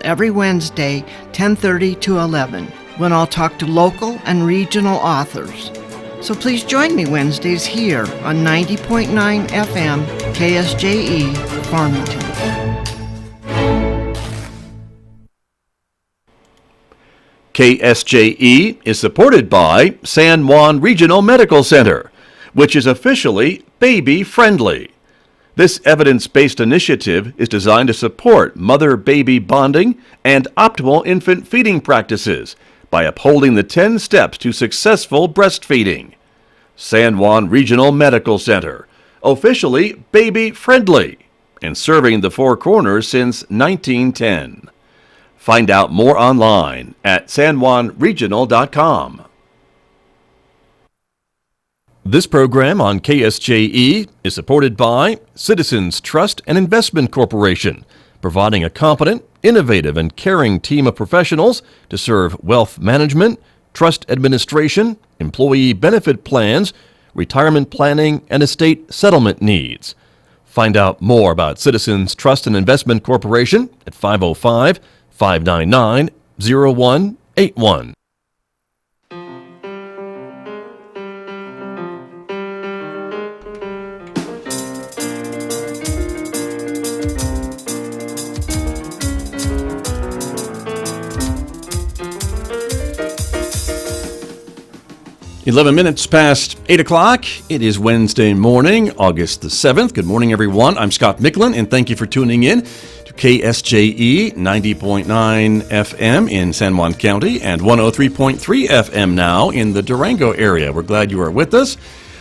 every Wednesday, 10:30 to 11, when I'll talk to local and regional authors. So please join me Wednesdays here on 90.9 FM, KSJE, Farmington. KSJE is supported by San Juan Regional Medical Center, which is officially baby-friendly. This evidence-based initiative is designed to support mother-baby bonding and optimal infant feeding practices by upholding the 10 steps to successful breastfeeding. San Juan Regional Medical Center, officially baby-friendly, and serving the Four Corners since 1910. Find out more online at sanjuanregional.com. This program on KSJE is supported by Citizens Trust and Investment Corporation, providing a competent, innovative, and caring team of professionals to serve wealth management, trust administration, employee benefit plans, retirement planning, and estate settlement needs. Find out more about Citizens Trust and Investment Corporation at 505-599-0181. Eleven minutes past 8 o'clock. It is Wednesday morning, August the 7th. Good morning, everyone. I'm Scott Micklin, and thank you for tuning in to KSJE 90.9 FM in San Juan County and 103.3 FM now in the Durango area. We're glad you are with us.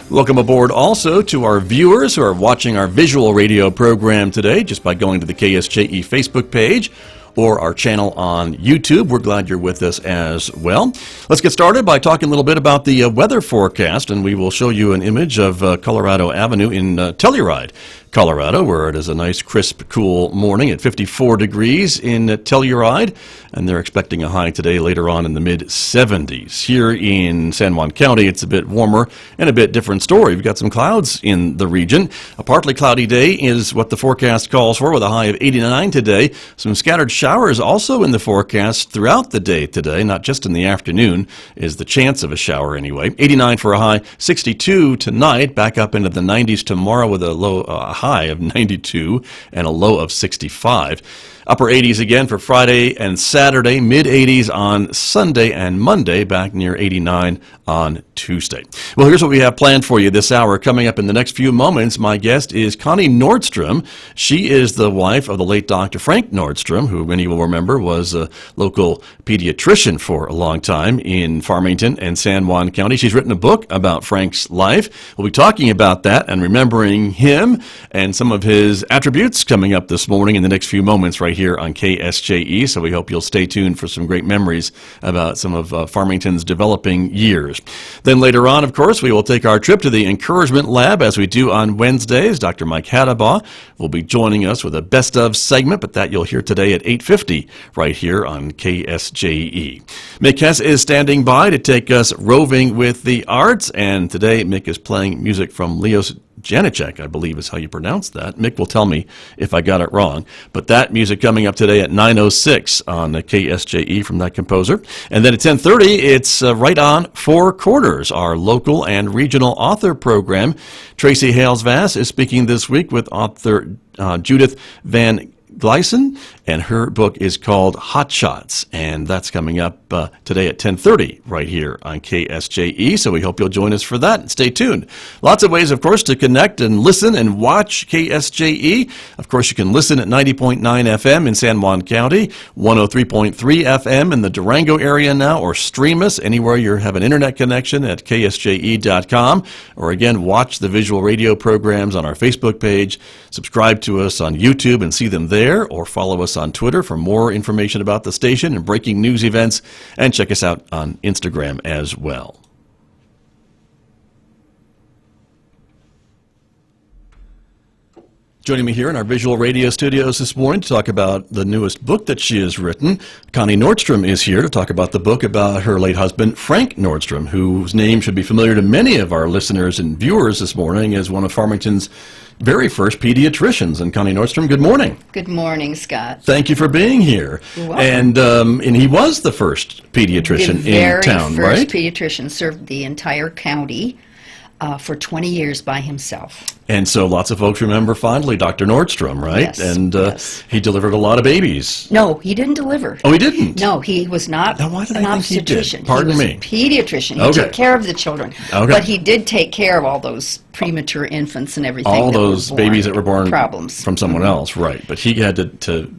Welcome aboard also to our viewers who are watching our visual radio program today just by going to the KSJE Facebook page or our channel on YouTube. We're glad you're with us as well. Let's get started by talking a little bit about the weather forecast, and we will show you an image of Colorado Avenue in Telluride, Colorado, where it is a nice, crisp, cool morning at 54 degrees in Telluride, and they're expecting a high today later on in the mid-70s. Here in San Juan County, it's a bit warmer and a bit different story. We've got some clouds in the region. A partly cloudy day is what the forecast calls for, with a high of 89 today. Some scattered showers also in the forecast throughout the day today, not just in the afternoon, is the chance of a shower anyway. 89 for a high, 62 tonight, back up into the 90s tomorrow with a high of 92 and a low of 65. Upper 80s again for Friday and Saturday, mid-80s on Sunday and Monday, back near 89 on Tuesday. Well, here's what we have planned for you this hour. Coming up in the next few moments, my guest is Connie Nordstrom. She is the wife of the late Dr. Frank Nordstrom, who many will remember was a local pediatrician for a long time in Farmington and San Juan County. She's written a book about Frank's life. We'll be talking about that and remembering him and some of his attributes coming up this morning in the next few moments right here on KSJE, so we hope you'll stay tuned for some great memories about some of Farmington's developing years. Then later on, of course, we will take our trip to the Encouragement Lab as we do on Wednesdays. Dr. Mike Hattabaugh will be joining us with a best of segment, but that you'll hear today at 8:50 right here on KSJE. Mick Hess is standing by to take us roving with the arts, and today Mick is playing music from Leos Janicek, I believe is how you pronounce that. Mick will tell me if I got it wrong. But that music coming up today at 9:06 on the KSJE from that composer. And then at 10:30, it's right on Four Corners, our local and regional author program. Tracy Hales-Vass is speaking this week with author Judith Van Gleisen, and her book is called Hot Shots, and that's coming up today at 10:30 right here on KSJE, so we hope you'll join us for that, and stay tuned. Lots of ways, of course, to connect and listen and watch KSJE. Of course, you can listen at 90.9 FM in San Juan County, 103.3 FM in the Durango area now, or stream us anywhere you have an internet connection at ksje.com, or again, watch the visual radio programs on our Facebook page, subscribe to us on YouTube and see them there, or follow us on Twitter for more information about the station and breaking news events, and check us out on Instagram as well. Joining me here in our visual radio studios this morning to talk about the newest book that she has written, Connie Nordstrom is here to talk about the book about her late husband, Frank Nordstrom, whose name should be familiar to many of our listeners and viewers this morning as one of Farmington's very first pediatricians. And Connie Nordstrom, good morning. Good morning, Scott. Thank you for being here. You're welcome. And he was the first pediatrician in town, The right? very first pediatrician, served the entire county for 20 years by himself. And so lots of folks remember fondly Dr. Nordstrom, right? Yes, And yes. he delivered a lot of babies. No, he didn't deliver. Oh, he didn't? No, he was not Now, why did an I think he did? obstetrician. Pardon he was me. a pediatrician. He Okay. took care of the children. Okay. But he did take care of all those premature infants and everything. All that were those born. babies that were born Problems. from someone else, right? But he had to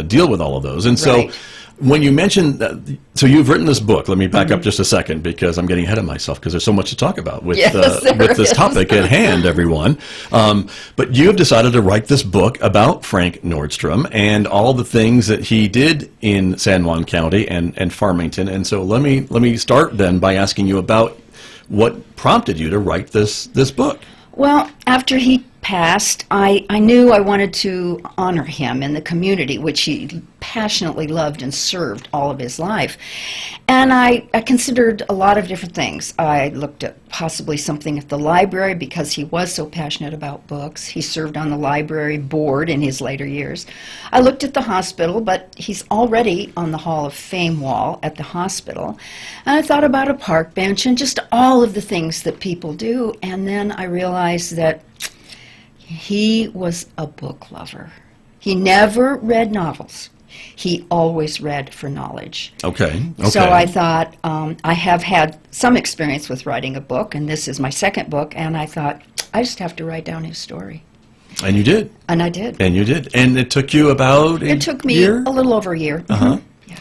deal with all of those. And so Right. when you mentioned that, so you've written this book. Let me back Mm-hmm. up just a second because I'm getting ahead of myself because there's so much to talk about with Yes, there with this is. topic at hand, everyone. But you have decided to write this book about Frank Nordstrom and all the things that he did in San Juan County and Farmington. And so let me start then by asking you about what prompted you to write this book. Well, after he passed, I knew I wanted to honor him in the community, which he passionately loved and served all of his life. And I considered a lot of different things. I looked at possibly something at the library because he was so passionate about books. He served on the library board in his later years. I looked at the hospital, but he's already on the Hall of Fame wall at the hospital. And I thought about a park bench and just all of the things that people do. And then I realized that he was a book lover. He never read novels. He always read for knowledge. Okay. So I thought, I have had some experience with writing a book, and this is my second book, and I thought, I just have to write down his story. And you did. And I did. And you did. And it took you about It took me year? a little over a year. Uh-huh. Yeah.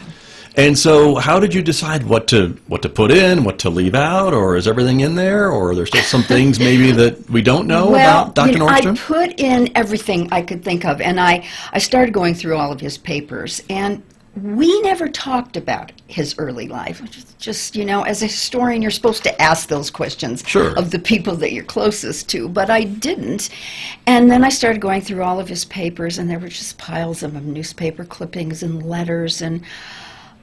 And so how did you decide what to put in, what to leave out, or is everything in there, or are there still some things maybe that we don't know about Dr. Nordstrom? I put in everything I could think of, and I started going through all of his papers, and we never talked about his early life. Just, as a historian, you're supposed to ask those questions Sure. of the people that you're closest to, but I didn't. And then I started going through all of his papers, and there were just piles of them, newspaper clippings and letters and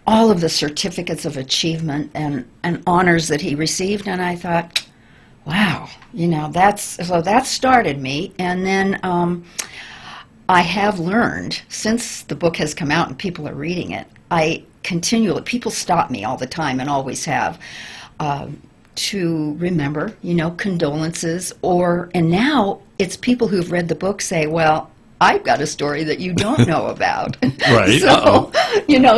all of the certificates of achievement and honors that he received, and I thought, wow, that started me. And then I have learned, since the book has come out and people are reading it, people stop me all the time and always have, to remember, condolences, and now it's people who've read the book say, well, I've got a story that you don't know about. Right. So,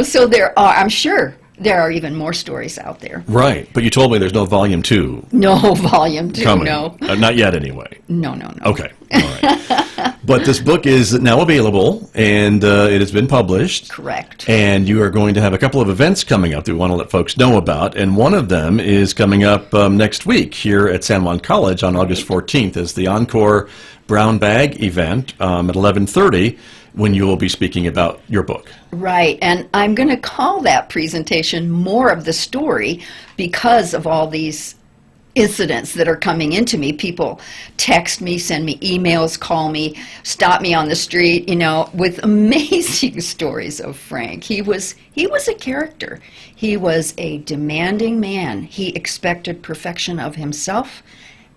so there are, I'm sure there are even more stories out there. Right. But you told me there's no volume 2 No volume 2, coming. no. Not yet, anyway. No. Okay. All right. But this book is now available, and it has been published. Correct. And you are going to have a couple of events coming up that we want to let folks know about. And one of them is coming up next week here at San Juan College on August 14th as the Encore Brown Bag event at 11:30 when you will be speaking about your book. Right, and I'm going to call that presentation More of the Story because of all these incidents that are coming into me. People text me, send me emails, call me, stop me on the street, with amazing stories of Frank. He was a character. He was a demanding man. He expected perfection of himself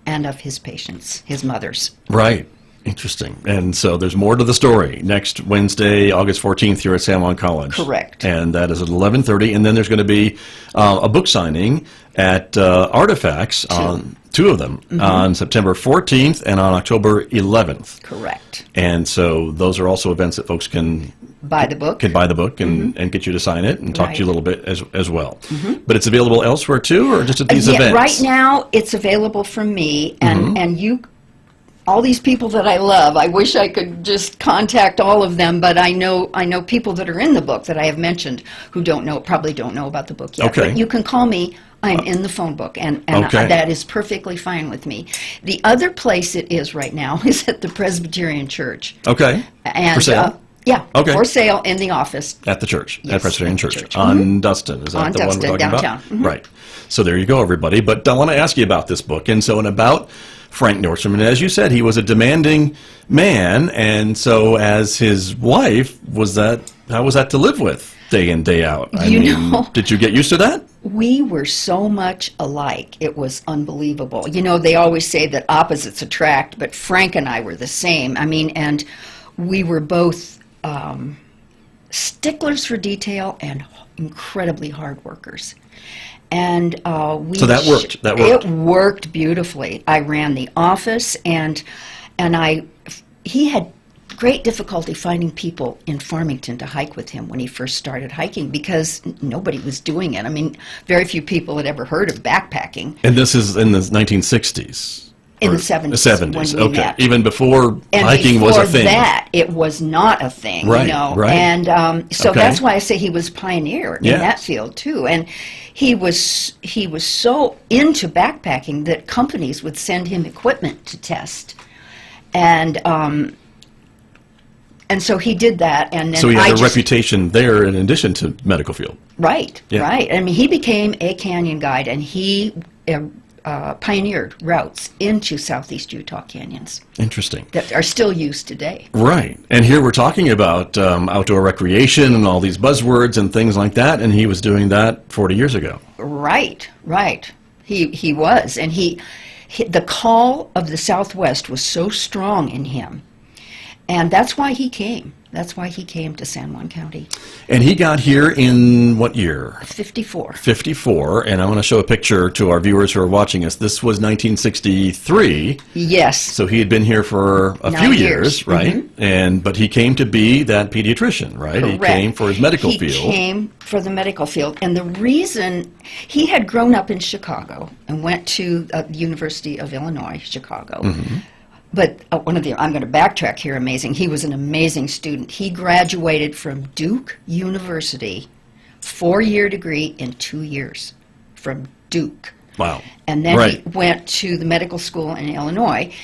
and of his patients, his mothers. Right. Interesting. And so there's more to the story next Wednesday, August 14th here at San Juan College. Correct. And that is at 11:30. And then there's going to be a book signing at Artifacts, two of them, on September 14th and on October 11th. Correct. And so those are also events that folks can Buy the book. and get you to sign it and talk to you a little bit as well. Mm-hmm. But it's available elsewhere too, or just at these events? Right now, it's available from me, and you, all these people that I love. I wish I could just contact all of them, but I know people that are in the book that I have mentioned who probably don't know about the book yet. Okay. But you can call me. I'm in the phone book, and Okay. that is perfectly fine with me. The other place it is right now is at the Presbyterian Church. Okay. And, For sale? Yeah, Okay. for sale in the office. At the church, Yes, at Presbyterian at the Church, church. on Dustin. Is that On the one Dustin, we're talking downtown. about? Right. So there you go, everybody. But I want to ask you about this book. And so, about Frank Nordstrom. And as you said, he was a demanding man. And so as his wife, how was that to live with? day in, day out. Did you get used to that? We were so much alike. It was unbelievable. They always say that opposites attract, but Frank and I were the same. And we were both sticklers for detail and incredibly hard workers. And so that worked. It worked beautifully. I ran the office, and he had great difficulty finding people in Farmington to hike with him when he first started hiking because nobody was doing it. Very few people had ever heard of backpacking. And this is in the 1960s? In the 70s. The 70s, when we met. Even before and hiking was a thing. Before that, it was not a thing. Right. And so that's why I say he was a pioneer in that field too. And he was so into backpacking that companies would send him equipment to test. And so he did that, and then so he had a reputation there in addition to medical field. Right, right. He became a canyon guide, and he pioneered routes into southeast Utah canyons. Interesting. That are still used today. Right. And here we're talking about outdoor recreation and all these buzzwords and things like that, and he was doing that 40 years ago. Right. He was, and the call of the Southwest was so strong in him. And that's why he came. That's why he came to San Juan County. And he got here in what year? 54. 54. And I want to show a picture to our viewers who are watching us. This was 1963. Yes. So he had been here for a few years, right? Mm-hmm. But he came to be that pediatrician, right? Correct. He came for his medical field. He came for the medical field. And the reason, he had grown up in Chicago and went to the University of Illinois, Chicago. Mm-hmm. But I'm going to backtrack here, amazing. He was an amazing student. He graduated from Duke University, 4-year degree in 2 years from Duke. Wow. And then he went to the medical school in Illinois.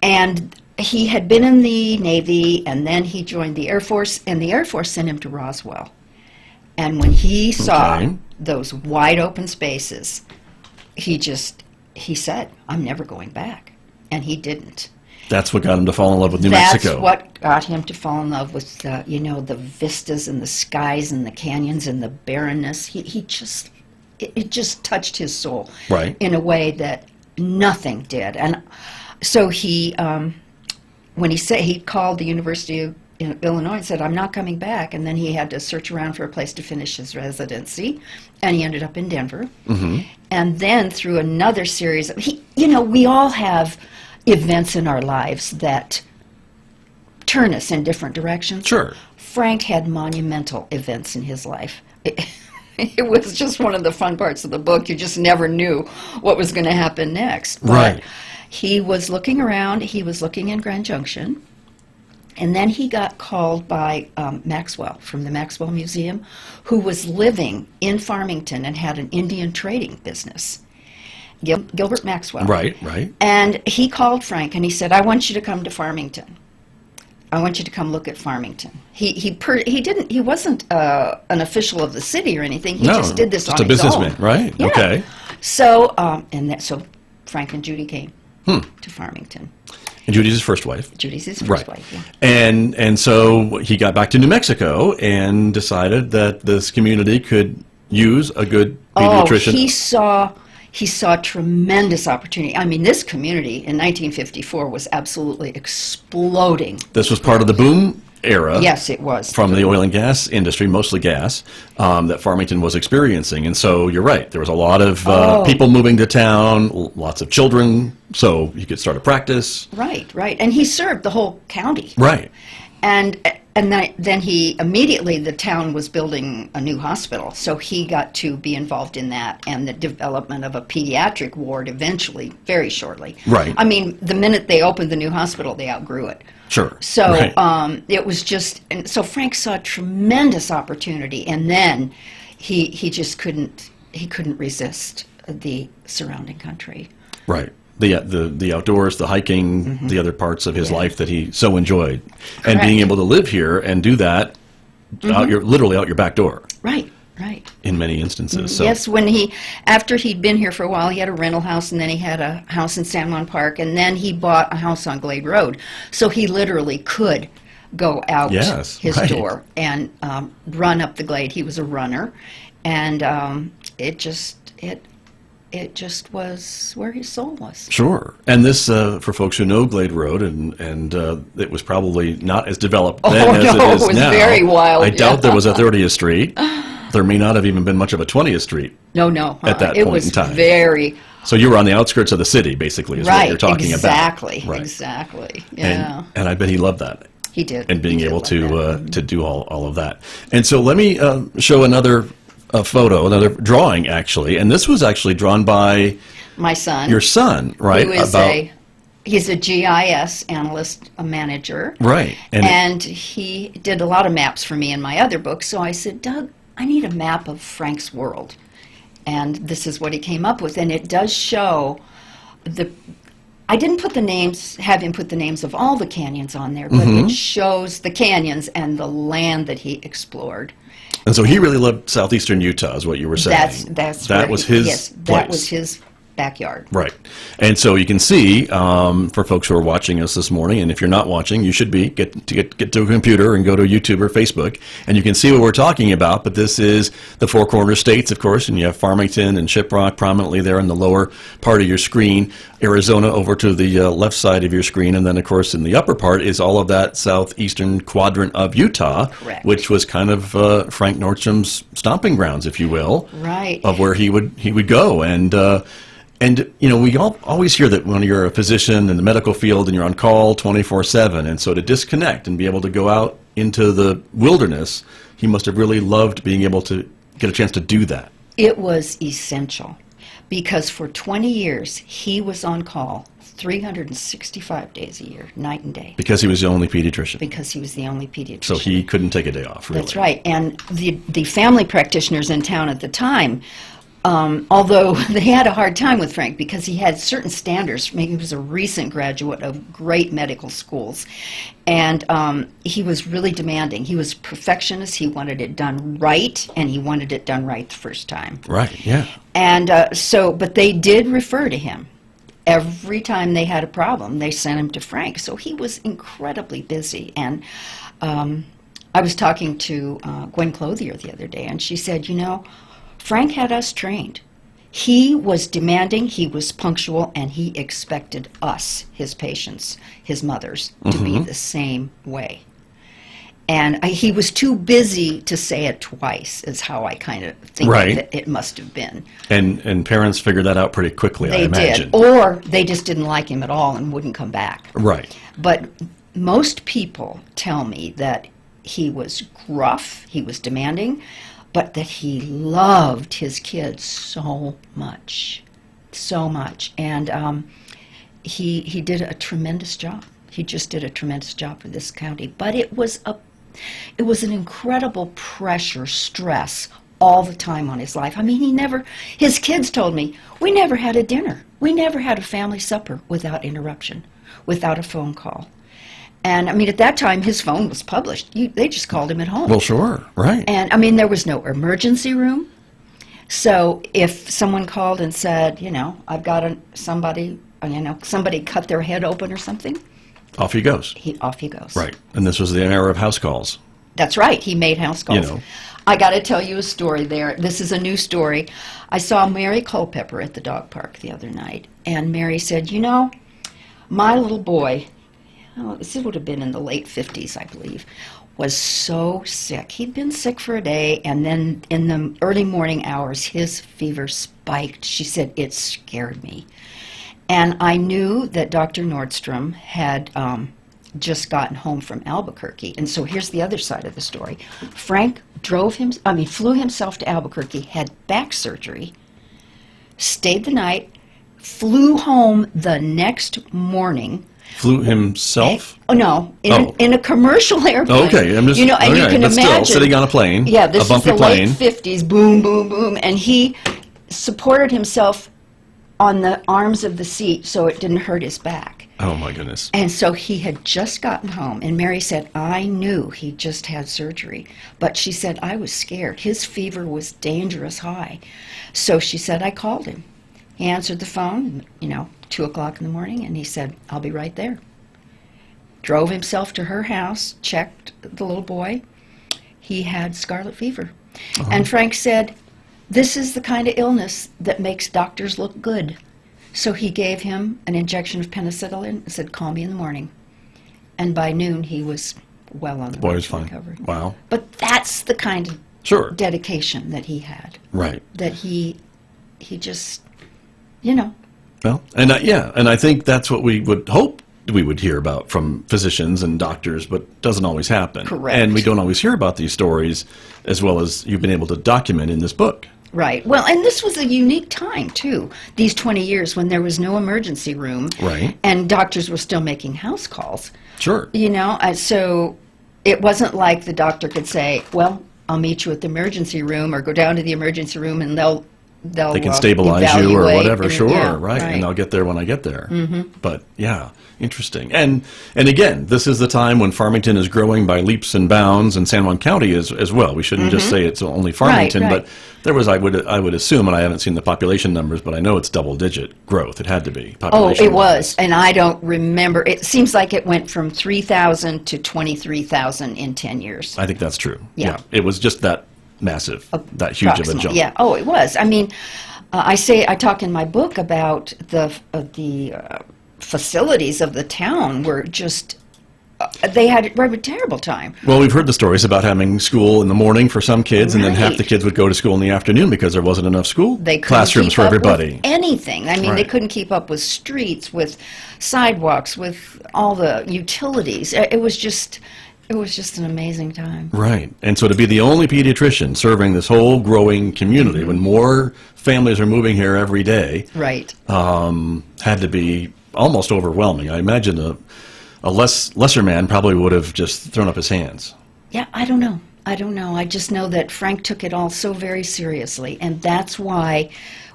And he had been in the Navy, and then he joined the Air Force, and the Air Force sent him to Roswell. And when he saw those wide open spaces, he said, I'm never going back. And he didn't. That's what got him to fall in love with New Mexico. That's what got him to fall in love with, the vistas and the skies and the canyons and the barrenness. It just touched his soul in a way that nothing did. And so when he called the University of Illinois and said, I'm not coming back. And then he had to search around for a place to finish his residency. And he ended up in Denver. Mm-hmm. And then through another series of, we all have events in our lives that turn us in different directions. Sure. Frank had monumental events in his life. It was just one of the fun parts of the book. You just never knew what was going to happen next. But he was looking around. He was looking in Grand Junction. And then he got called by Maxwell from the Maxwell Museum, who was living in Farmington and had an Indian trading business. Gilbert Maxwell. Right. And he called Frank and he said, I want you to come to Farmington. I want you to come look at Farmington. He wasn't an official of the city or anything. He just did this on his own. Just a businessman, right? Yeah. Okay. So so Frank and Judy came to Farmington. And Judy's his first wife. Judy's his first wife, yeah. And so he got back to New Mexico and decided that this community could use a good pediatrician. He saw tremendous opportunity. This community in 1954 was absolutely exploding. This was part of the boom era. Yes, it was. From the oil and gas industry, mostly gas, that Farmington was experiencing. And so you're right. There was a lot of people moving to town, lots of children, so you could start a practice. Right. And he served the whole county. Right. And then the town was building a new hospital, so he got to be involved in that and the development of a pediatric ward eventually, very shortly. Right. The minute they opened the new hospital, they outgrew it. Sure. So it was just, and so Frank saw tremendous opportunity, and then he just couldn't resist the surrounding country. Right. The outdoors, the hiking, the other parts of his life that he so enjoyed. Correct. And being able to live here and do that literally out your back door. Right. In many instances. So. Yes, after he'd been here for a while, he had a rental house, and then he had a house in San Juan Park, and then he bought a house on Glade Road. So he literally could go out Yes, his right. door and run up the glade. He was a runner, and it just was where his soul was. Sure. And this, for folks who know Glade Road, and it was probably not as developed then as no, it is it was now. very wild, I doubt yeah. there was a 30th Street. There may not have even been much of a 20th Street. No, At that it point was in time. very So you were on the outskirts of the city, basically, is what right. you're talking Exactly. about. Right. Exactly. Yeah. And I bet he loved that. He did. And being He did able love that. to do all of that. And so let me show another another drawing, actually. And this was actually drawn by My son. your son, right? Who is he's a GIS analyst, a manager. Right. And he did a lot of maps for me in my other books. So I said, Doug, I need a map of Frank's world. And this is what he came up with. And it does show I didn't have him put the names of all the canyons on there, but it shows the canyons and the land that he explored. And so he really loved southeastern Utah, is what you were saying. That was his that place. was his backyard. Right. And so you can see, for folks who are watching us this morning, and if you're not watching, you should be, get to a computer and go to YouTube or Facebook, and you can see what we're talking about. But this is the Four Corner States, of course, and you have Farmington and Shiprock prominently there in the lower part of your screen, Arizona over to the left side of your screen, and then, of course, in the upper part is all of that southeastern quadrant of Utah, Correct. which was kind of Frank Nordstrom's stomping grounds, if you will, Right. of where he would go. And, you know, we always hear that when you're a physician in the medical field and you're on call 24/7, and so to disconnect and be able to go out into the wilderness, he must have really loved being able to get a chance to do that. It was essential because for 20 years he was on call 365 days a year, night and day, Because he was the only pediatrician. because he was the only pediatrician. So he couldn't take a day off, really. That's right. And the family practitioners in town at the time, although they had a hard time with Frank because he had certain standards. Maybe he was a recent graduate of great medical schools, and he was really demanding. He was a perfectionist. He wanted it done right, and he wanted it done right the first time. Right, yeah. And but they did refer to him. Every time they had a problem, they sent him to Frank. So he was incredibly busy. And I was talking to Gwen Clothier the other day, and she said, you know, Frank had us trained. He was demanding, he was punctual, and he expected us, his patients, his mothers, to be the same way. And he was too busy to say it twice, is how I kind of think Right. that it must have been. And parents figured that out pretty quickly, I They imagine. did. Or they just didn't like him at all and wouldn't come back. Right. But most people tell me that he was gruff, he was demanding, but that he loved his kids so much. And he did a tremendous job. He just did a tremendous job for this county. But it was an incredible pressure, stress all the time on his life. I mean, his kids told me, we never had a dinner. We never had a family supper without interruption, without a phone call. And, I mean, at that time, his phone was published. They just called him at home. Well, sure, right. And, I mean, there was no emergency room. So if someone called and said, you know, I've got somebody cut their head open or something, Off he goes. off he goes. Right. And this was the era of house calls. That's right. He made house calls. You know. I got to tell you a story there. This is a new story. I saw Mary Culpepper at the dog park the other night, and Mary said, you know, my little boy, this would have been in the late 50s, I believe, was so sick. He'd been sick for a day, and then in the early morning hours, his fever spiked. She said, it scared me. And I knew that Dr. Nordstrom had just gotten home from Albuquerque. And so here's the other side of the story. Frank flew himself to Albuquerque, had back surgery, stayed the night, flew home the next morning. Flew himself? Oh, no, in a commercial airplane. Okay, I'm just, and you can but imagine still, sitting on a plane, yeah, this a bumpy is the plane. late 50s, boom, boom, boom, and he supported himself on the arms of the seat so it didn't hurt his back. Oh, my goodness. And so he had just gotten home, and Mary said, I knew he just had surgery, but she said, I was scared. His fever was dangerous high. So she said, I called him. He answered the phone, 2 o'clock in the morning, and he said, I'll be right there. drove himself to her house, checked the little boy. He had scarlet fever. And Frank said, this is the kind of illness that makes doctors look good. So he gave him an injection of penicillin and said, call me in the morning. And by noon, he was well on the Boy way was to fine. recovery. Wow. But that's the kind of Sure. dedication that he had. Right. That he just, you know. Well, and I think that's what we would hope we would hear about from physicians and doctors, but doesn't always happen. Correct. And we don't always hear about these stories as well as you've been able to document in this book. Right. Well, and this was a unique time, too, these 20 years when there was no emergency room. Right. And doctors were still making house calls. Sure. You know, so it wasn't like the doctor could say, well, I'll meet you at the emergency room, or go down to the emergency room and they can stabilize you or whatever, and, sure, yeah, right, and I'll get there when I get there. Mm-hmm. But yeah, interesting. And again, this is the time when Farmington is growing by leaps and bounds, and San Juan County is as well. We shouldn't just say it's only Farmington, Right. but there was, I would assume, and I haven't seen the population numbers, but I know it's double-digit growth. It had to be. Oh, it was, and I don't remember. It seems like it went from 3,000 to 23,000 in 10 years. I think that's true. Yeah. It was just that massive, that huge of a Approximately, jump. Yeah. Oh, it was. I mean, I talk in my book about the facilities of the town were just they had a terrible time. Well, we've heard the stories about having school in the morning for some kids, and then half Right. the kids would go to school in the afternoon because there wasn't enough school They couldn't classrooms keep for up everybody. with anything. I mean, they Right. couldn't keep up with streets, with sidewalks, with all the utilities. It was just an amazing time. Right. And so to be the only pediatrician serving this whole growing community when more families are moving here every day Right. had to be almost overwhelming. I imagine a lesser man probably would have just thrown up his hands. Yeah, I don't know. I just know that Frank took it all so very seriously, and that's why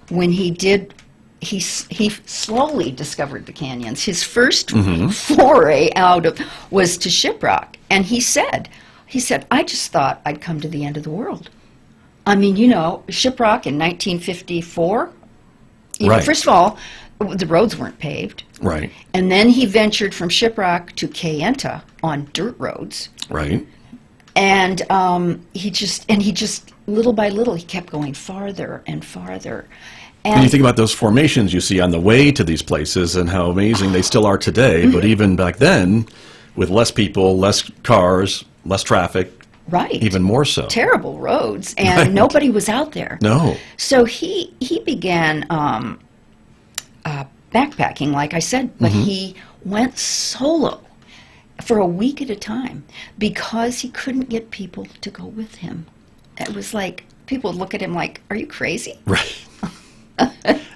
when he did, he slowly discovered the canyons. His first foray was to Shiprock, and he said, I just thought I'd come to the end of the world. I mean, Shiprock in 1954. Right. First of all, the roads weren't paved. Right. And then he ventured from Shiprock to Kayenta on dirt roads. Right. And he just little by little he kept going farther and farther. And you think about those formations you see on the way to these places and how amazing they still are today, but even back then, with less people, less cars, less traffic, right, even more so. Terrible roads, and Right. nobody was out there. No. So he began backpacking, like I said, but he went solo for a week at a time because he couldn't get people to go with him. It was like people would look at him like, "Are you crazy?" Right.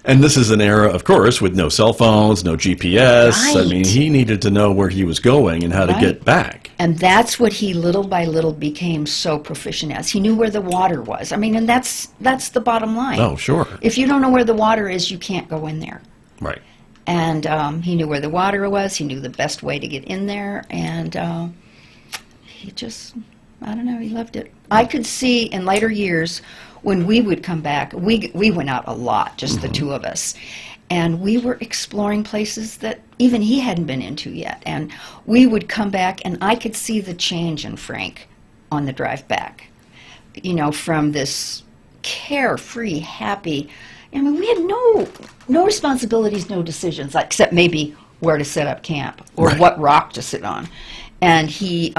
And this is an era, of course, with no cell phones, no GPS. I Right. mean, he needed to know where he was going and how to Right. get back. And that's what he little by little became so proficient as. He knew where the water was. I mean, and that's the bottom line. Oh, sure. If you don't know where the water is, you can't go in there. Right. And he knew where the water was. He knew the best way to get in there. And he just, I don't know, he loved it. I could see in later years when we would come back, we went out a lot, just the two of us. And we were exploring places that even he hadn't been into yet. And we would come back, and I could see the change in Frank on the drive back. From this carefree, happy. I mean, we had no responsibilities, no decisions, except maybe where to set up camp or Right. what rock to sit on. And he,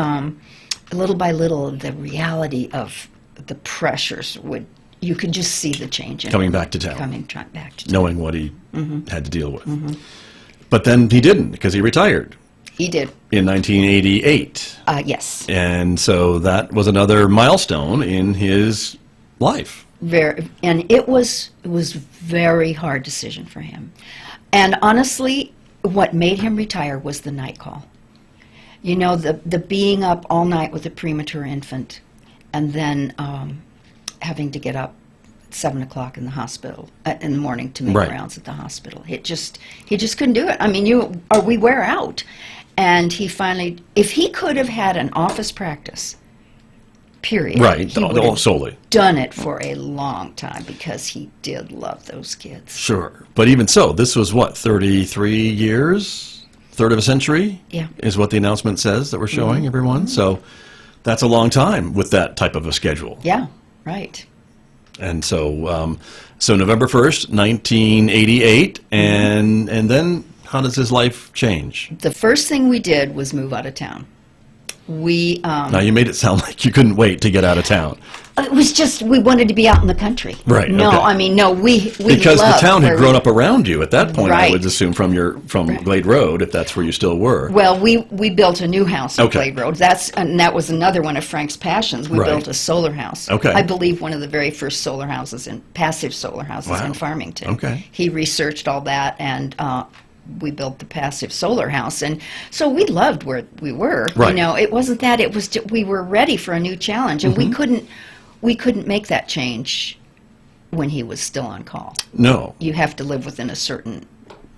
little by little, the reality of the pressures you could just see the change in Coming him. back to town. Coming back to town. Knowing what he had to deal with. But then he didn't, because he retired He did. in 1988. Yes. And so that was another milestone in his life. And it was very hard decision for him. And honestly, what made him retire was the night call. The being up all night with a premature infant, and then having to get up at 7 o'clock in the hospital in the morning to make Right. rounds at the hospital. He just couldn't do it. I mean, we wear out. And he finally, if he could have had an office practice, period, Right. he would have Solely. done it for a long time because he did love those kids. Sure. But even so, this was what, 33 years? third of a century. Yeah. Is what the announcement says that we're showing everyone. So that's a long time with that type of a schedule. Yeah, right. And so, so November 1st, 1988, and then how does his life change? The first thing we did was move out of town. We Now, you made it sound like you couldn't wait to get out of town. it was just we wanted to be out in the country. Right, No, okay. I mean, no, we Because the loved town had where grown we- up around you at that point, I Right. would assume, from Glade Road, if that's where you still were. Well, we built a new house on Okay. Glade Road. That was another one of Frank's passions. We Right. built a solar house. Okay. I believe one of the very first solar houses passive solar houses Wow. in Farmington. Okay. He researched all that, and we built the passive solar house, and so we loved where we were. Right. You know, it wasn't that; it was we were ready for a new challenge, and Mm-hmm. we couldn't make that change when he was still on call. No, You have to live within a certain.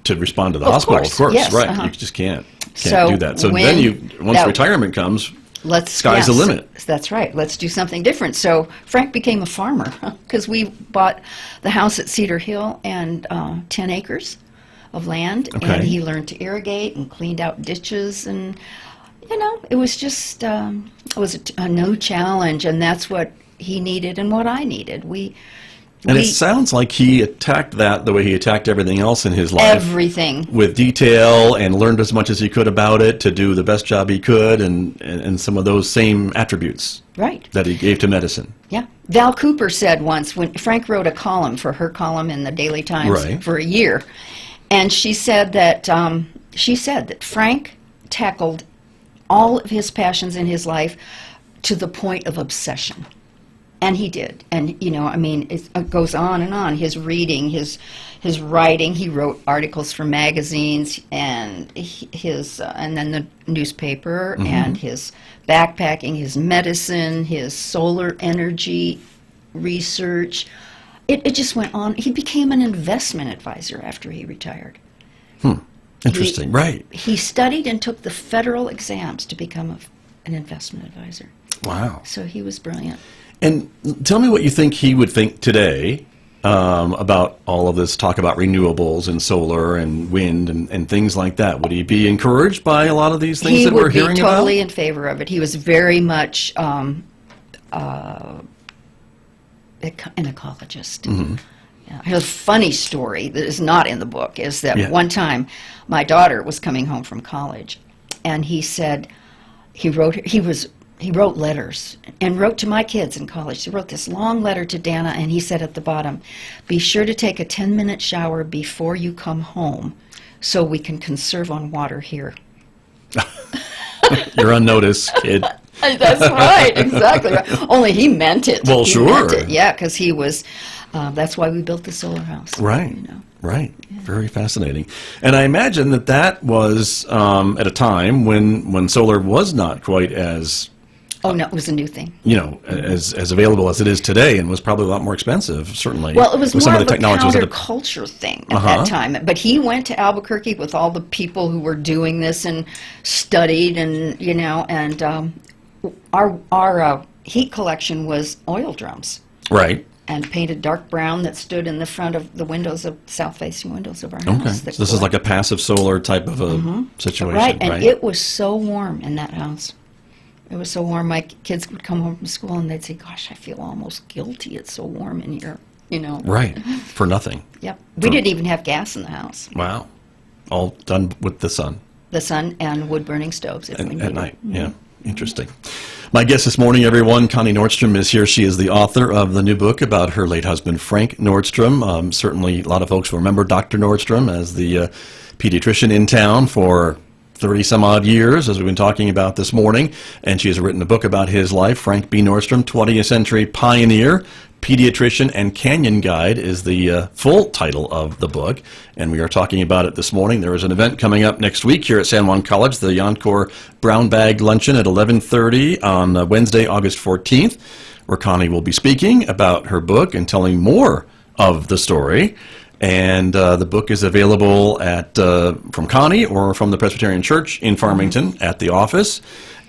to respond to the Of hospital, course, of course, yes, right. uh-huh. You just can't So do that. So when then once that- retirement comes, Let's Sky's the yes, limit. That's right. Let's do something different. So Frank became a farmer because we bought the house at Cedar Hill and 10 acres of land, Okay. and he learned to irrigate and cleaned out ditches, and it was just it was a new challenge, and that's what he needed and what I needed. and it sounds like he attacked that the way he attacked everything else in his life. everything. With detail, and learned as much as he could about it to do the best job he could, and some of those same attributes Right. that he gave to medicine. Yeah. Val Cooper said once, when Frank wrote a column for her column in the Daily Times Right. for a year, and she said that Frank tackled all of his passions in his life to the point of obsession. And he did. And, it goes on and on. His reading, his writing. He wrote articles for magazines and and then the newspaper, and his backpacking, his medicine, his solar energy research. It just went on. He became an investment advisor after he retired. Interesting, right. He studied and took the federal exams to become an investment advisor. Wow. So he was brilliant. And tell me what you think he would think today about all of this talk about renewables and solar and wind and things like that. Would he be encouraged by a lot of these things He that we're would be hearing totally about? in favor of it. He was very much an ecologist. Yeah. Here's a funny story that is not in the book, is that Yeah. one time my daughter was coming home from college, and he said he wrote letters and wrote to my kids in college. He wrote this long letter to Dana, and he said at the bottom, "Be sure to take a 10-minute shower before you come home so we can conserve on water here." You're on notice, kid. That's right, exactly right. Only he meant it. Well, He sure. meant it, yeah, because he was. That's why we built the solar house. Right. Right. Very fascinating. And I imagine that was at a time when solar was not quite as Oh no, it was a new thing. as available as it is today, and was probably a lot more expensive, certainly. Well, it was with more some of the a technologies that have- counterculture thing at that time. But he went to Albuquerque with all the people who were doing this and studied, and our heat collection was oil drums. Right. And painted dark brown that stood in the front of the windows of south-facing windows of our Okay. house. So this is like a passive solar type of a situation, Right, and it was so warm in that house. It was so warm. My kids would come home from school and they'd say, "Gosh, I feel almost guilty. It's so warm in here." Right. For nothing. Yep. We didn't even have gas in the house. Wow. All done with the sun The sun and wood-burning stoves if we at needed. night. Yeah. Interesting. My guest this morning, everyone, Connie Nordstrom is here. She is the author of the new book about her late husband, Frank Nordstrom. Certainly a lot of folks will remember Dr. Nordstrom as the pediatrician in town for 30-some-odd years, as we've been talking about this morning. And she has written a book about his life. Frank B. Nordstrom, 20th century pioneer, pediatrician, and canyon guide is the full title of the book. And we are talking about it this morning. There is an event coming up next week here at San Juan College, the Yonkor Brown Bag Luncheon at 11:30 on Wednesday, August 14th, where Connie will be speaking about her book and telling more of the story. And the book is available from Connie or from the Presbyterian Church in Farmington at the office.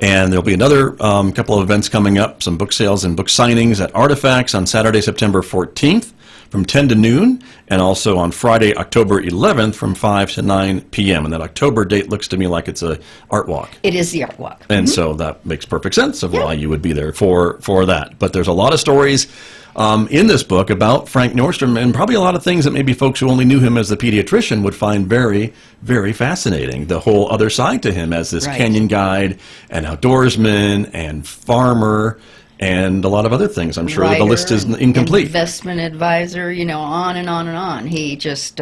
And there'll be another couple of events coming up, some book sales and book signings at Artifacts on Saturday, September 14th from 10 to noon, and also on Friday, October 11th from 5 to 9 p.m. And that October date looks to me like it's a art walk. It is the art walk. And so that makes perfect sense of why you would be there for that. But there's a lot of stories in this book about Frank Nordstrom, and probably a lot of things that maybe folks who only knew him as the pediatrician would find very, very fascinating. The whole other side to him as this canyon guide and outdoorsman and farmer and a lot of other things. I'm sure the list is incomplete. Investment advisor, on and on and on. He just,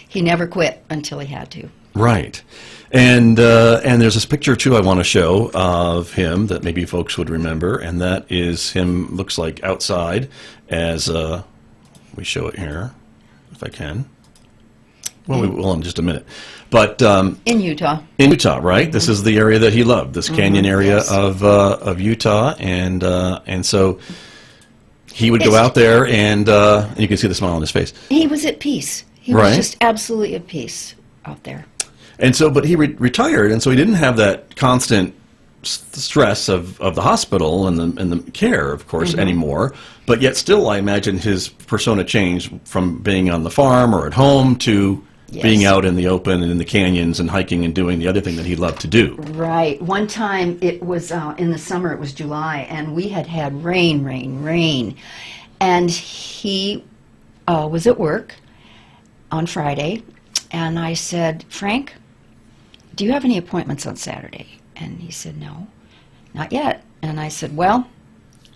he never quit until he had to. Right. And there's this picture, too, I want to show of him that maybe folks would remember, and that is him, looks like outside, as we show it here, if I can. Well, we will in just a minute. But in Utah. In Utah, right? Mm-hmm. This is the area that he loved, this canyon area of Utah, and so he would go out there, and you can see the smile on his face. He was at peace. He was just absolutely at peace out there. And so, but he retired, and so he didn't have that constant stress of the hospital and the care, of course, anymore. But yet still, I imagine his persona changed from being on the farm or at home to being out in the open and in the canyons and hiking and doing the other thing that he loved to do. Right. One time, it was in the summer, it was July, and we had rain. And he was at work on Friday, and I said, Frank, do you have any appointments on Saturday? And he said, no, not yet. And I said, well,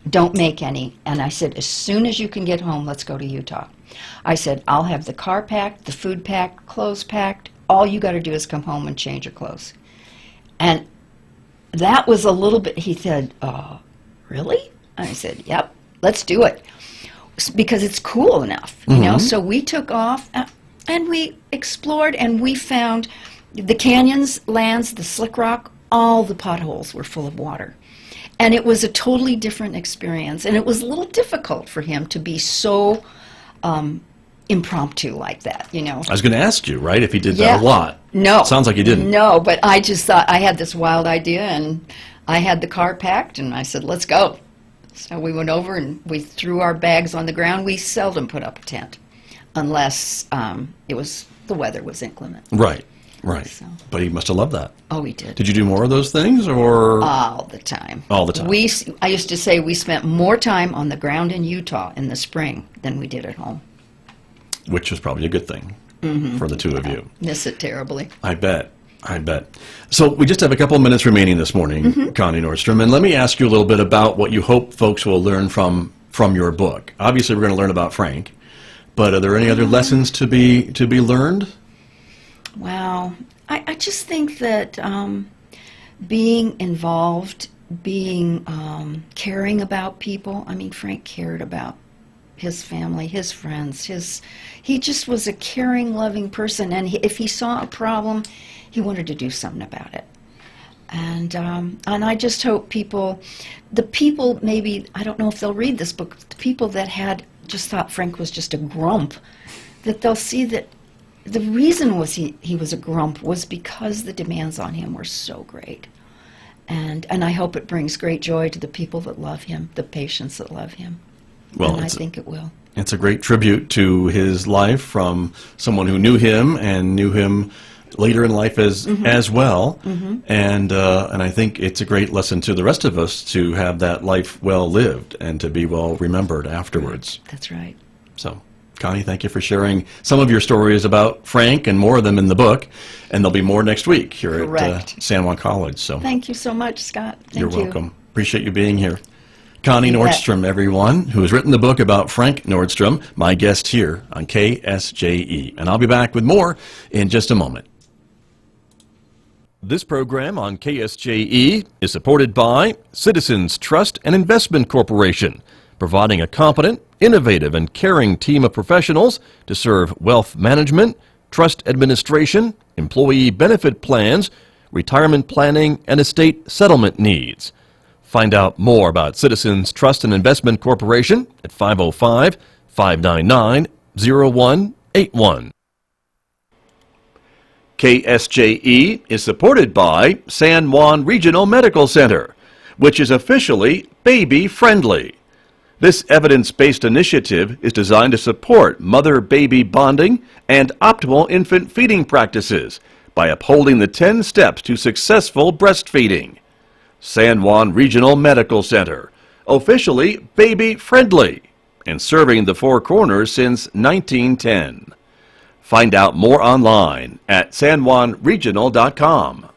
don't make any. And I said, as soon as you can get home, let's go to Utah. I said, I'll have the car packed, the food packed, clothes packed. All you got to do is come home and change your clothes. And that was a little bit, he said, really? I said, yep, let's do it. Because it's cool enough, you know? So we took off and we explored, and we found the canyons, lands, the slick rock, all the potholes were full of water. And it was a totally different experience. And it was a little difficult for him to be so impromptu like that, I was going to ask you, right, if he did that a lot. No. Sounds like he didn't. No, but I just thought, I had this wild idea, and I had the car packed, and I said, let's go. So we went over, and we threw our bags on the ground. We seldom put up a tent, unless the weather was inclement. Right. So. But he must have loved that. Oh, he did. Did you do more of those things, or? All the time. All the time. I used to say we spent more time on the ground in Utah in the spring than we did at home. Which was probably a good thing for the two of you. Miss it terribly. I bet. So we just have a couple of minutes remaining this morning, Connie Nordstrom, and let me ask you a little bit about what you hope folks will learn from your book. Obviously, we're going to learn about Frank, but are there any other lessons to be learned? Wow. I just think that being involved, caring about people. I mean, Frank cared about his family, his friends. He just was a caring, loving person. And if he saw a problem, he wanted to do something about it. And I just hope the people maybe, I don't know if they'll read this book, the people that had just thought Frank was just a grump, that they'll see that the reason he was a grump was because the demands on him were so great. And I hope it brings great joy to the people that love him, the patients that love him. Well, and I think it will. It's a great tribute to his life from someone who knew him and knew him later in life as well. And I think it's a great lesson to the rest of us to have that life well lived and to be well remembered afterwards. That's right. So, Connie, thank you for sharing some of your stories about Frank, and more of them in the book. And there'll be more next week here at San Juan College. So thank you so much, Scott. You're welcome. Appreciate you being here. Connie Nordstrom, everyone, who has written the book about Frank Nordstrom, my guest here on KSJE. And I'll be back with more in just a moment. This program on KSJE is supported by Citizens Trust and Investment Corporation, providing a competent, innovative, and caring team of professionals to serve wealth management, trust administration, employee benefit plans, retirement planning, and estate settlement needs. Find out more about Citizens Trust and Investment Corporation at 505-599-0181. KSJE is supported by San Juan Regional Medical Center, which is officially baby-friendly. This evidence-based initiative is designed to support mother-baby bonding and optimal infant feeding practices by upholding the 10 steps to successful breastfeeding. San Juan Regional Medical Center, officially baby-friendly and serving the Four Corners since 1910. Find out more online at sanjuanregional.com.